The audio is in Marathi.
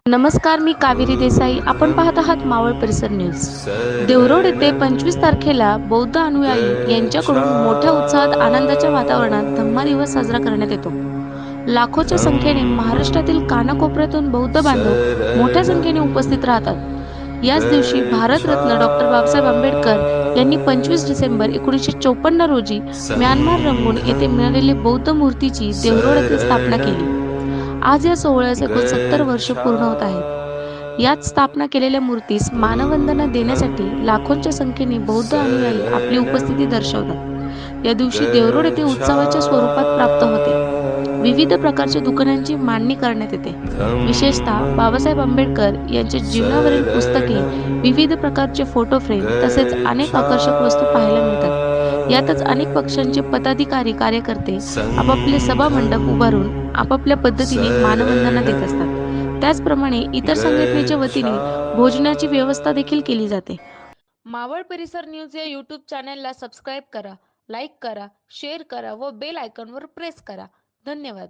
नमस्कार, मी कावेरी देसाई. आपण पाहत आहात मावळ परिसर न्यूज. देवरोड येथे 25 तारखेला बौद्ध अनुयायी यांच्याकडून मोठ्या उत्साहात आनंदाच्या वातावरणात धम्मा दिवस साजरा करण्यात येतो. लाखोच्या संख्येने महाराष्ट्रातील कानाकोपऱ्यातून बौद्ध बांधव मोठ्या संख्येने उपस्थित राहतात. याच दिवशी भारतरत्न डॉक्टर बाबासाहेब आंबेडकर यांनी 25 डिसेंबर 1954 रोजी म्यानमार रंगून येथे मिळालेली बौद्ध मूर्तीची देवरोड येथे स्थापना केली. आज या सोहळ्यास एकूण 70 वर्ष पूर्ण होत आहेत. यात स्थापना केलेल्या मूर्तीस मानवंदना देण्यासाठी लाखोंच्या संख्येने बौद्ध अनुयायी आपली उपस्थिती दर्शवतात. या दिवशी देवरोड येथे उत्सवाच्या स्वरूपात प्राप्त होते. विविध प्रकारच्या दुकानांची मांडणी करण्यात येते. विशेषतः बाबासाहेब आंबेडकर यांच्या जीवनावरील पुस्तके, विविध प्रकारचे फोटो फ्रेम तसेच अनेक आकर्षक वस्तू पाहायला मिळतात. यातच अनेक पक्षांचे पदाधिकारी, कार्यकर्ते आपापले सभा मंडप उभारून आपापल्या पद्धतीने मानवंदना देत असतात. त्याचप्रमाणे इतर संघटनेच्या वतीने भोजनाची व्यवस्था देखील केली जाते. मावळ परिसर न्यूज या यूट्यूब चॅनलला सबस्क्राईब करा, लाईक करा, शेअर करा व बेल आयकॉनवर प्रेस करा. धन्यवाद.